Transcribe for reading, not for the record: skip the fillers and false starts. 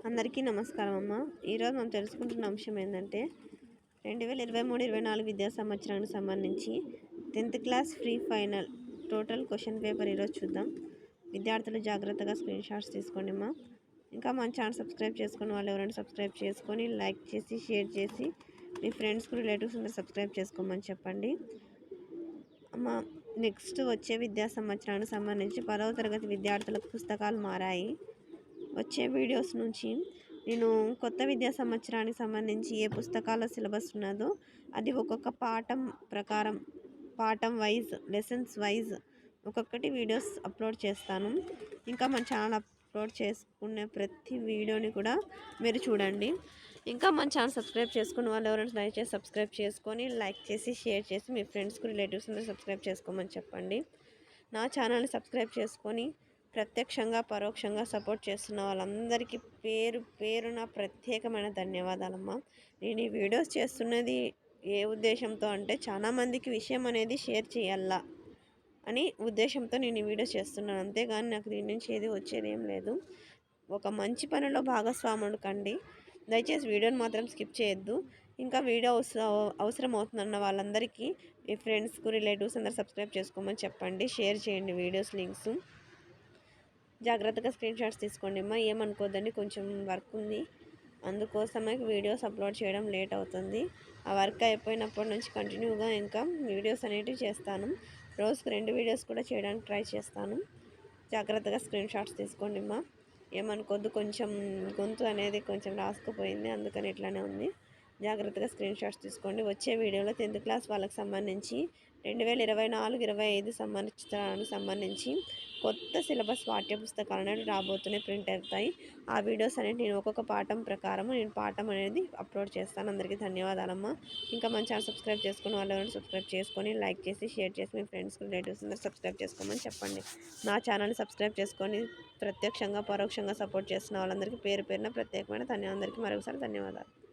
అందరికీ నమస్కారం అమ్మ. ఈరోజు మనం తెలుసుకుంటున్న అంశం ఏంటంటే 2023-24 విద్యా సంవత్సరానికి సంబంధించి 10th class free final total question paper ఈరోజు చూద్దాం. విద్యార్థులు జాగ్రత్తగా స్క్రీన్ షాట్స్ తీసుకోండి అమ్మా. ఇంకా మన ఛానల్ సబ్స్క్రైబ్ చేసుకుని వాళ్ళు ఎవరైనా సబ్స్క్రైబ్ చేసుకొని లైక్ చేసి షేర్ చేసి మీ ఫ్రెండ్స్కి రిలేటివ్స్ అందరూ సబ్స్క్రైబ్ చేసుకోమని చెప్పండి అమ్మ. నెక్స్ట్ వచ్చే విద్యా సంవత్సరానికి సంబంధించి 10వ తరగతి విద్యార్థులకు పుస్తకాలు మారాయి. వచ్చే వీడియోస్ నుంచి నేను కొత్త విద్యా సంవత్సరానికి సంబంధించి ఏ పుస్తకాల సిలబస్ ఉన్నదో అది ఒక్కొక్క పాఠం ప్రకారం పాఠం వైజ్ లెసన్స్ వైజ్ ఒక్కొక్కటి వీడియోస్ అప్లోడ్ చేస్తాను. ఇంకా మన ఛానల్ అప్లోడ్ చేసుకునే ప్రతి వీడియోని కూడా మీరు చూడండి. ఇంకా మన ఛానల్ సబ్స్క్రైబ్ చేసుకున్న వాళ్ళు ఎవరైనా దయచేసి సబ్స్క్రైబ్ చేసుకొని లైక్ చేసి షేర్ చేసి మీ ఫ్రెండ్స్కి రిలేటివ్స్ అందరూ సబ్స్క్రైబ్ చేసుకోమని చెప్పండి. నా ఛానల్ని సబ్స్క్రైబ్ చేసుకొని ప్రత్యక్షంగా పరోక్షంగా సపోర్ట్ చేస్తున్న వాళ్ళందరికీ పేరు పేరున ప్రత్యేకమైన ధన్యవాదాలమ్మా. నేను ఈ వీడియోస్ చేస్తున్నది ఏ ఉద్దేశంతో అంటే చాలామందికి విషయం అనేది షేర్ చేయాలా అని ఉద్దేశంతో నేను ఈ వీడియోస్ చేస్తున్నాను. అంతేగాని నాకు దీని నుంచి ఏది వచ్చేది ఏం లేదు. ఒక మంచి పనిలో భాగస్వాముడు కండి. దయచేసి వీడియోని మాత్రం స్కిప్ చేయొద్దు. ఇంకా వీడియో అవసరం అవుతుందన్న వాళ్ళందరికీ మీ ఫ్రెండ్స్కు రిలేటివ్స్ అందరూ సబ్స్క్రైబ్ చేసుకోమని చెప్పండి. షేర్ చేయండి వీడియోస్ లింక్స్. జాగ్రత్తగా స్క్రీన్ షాట్స్ తీసుకోండి అమ్మా. ఏమనుకోద్దండి, కొంచెం వర్క్ ఉంది, అందుకోసమే వీడియోస్ అప్లోడ్ చేయడం లేట్ అవుతుంది. ఆ వర్క్ అయిపోయినప్పటి నుంచి కంటిన్యూగా ఇంకా వీడియోస్ అనేటివి చేస్తాను. రోజుకు 2 వీడియోస్ కూడా చేయడానికి ట్రై చేస్తాను. జాగ్రత్తగా స్క్రీన్ షాట్స్ తీసుకోండి అమ్మా. ఏమనుకోద్దు, కొంచెం గొంతు అనేది కొంచెం రాసుకుపోయింది, అందుకని ఇట్లానే ఉంది. జాగ్రత్తగా స్క్రీన్ షాట్స్ తీసుకోండి. వచ్చే వీడియోలో 10th క్లాస్ వాళ్ళకి సంబంధించి 2024-25 సంవత్సరానికి సంబంధించి కొత్త సిలబస్ పాఠ్య పుస్తకాలు అనేవి రాబోతున్నాయి, ప్రింట్ అవుతాయి. ఆ వీడియోస్ అనేది నేను ఒక్కొక్క పాఠం ప్రకారం నేను పాఠం అనేది అప్లోడ్ చేస్తాను. అందరికీ ధన్యవాదాలమ్మా. ఇంకా మన ఛానల్ సబ్స్క్రైబ్ చేసుకుని వాళ్ళు ఎవరైనా సబ్స్క్రైబ్ చేసుకొని లైక్ చేసి షేర్ చేసి మీ ఫ్రెండ్స్ రిలేటివ్స్ అందరూ సబ్స్క్రైబ్ చేసుకోమని చెప్పండి. నా ఛానల్ని సబ్స్క్రైబ్ చేసుకొని ప్రత్యక్షంగా పరోక్షంగా సపోర్ట్ చేస్తున్న వాళ్ళందరికీ పేరు పేరున ప్రత్యేకమైన అందరికీ మరొకసారి ధన్యవాదాలు.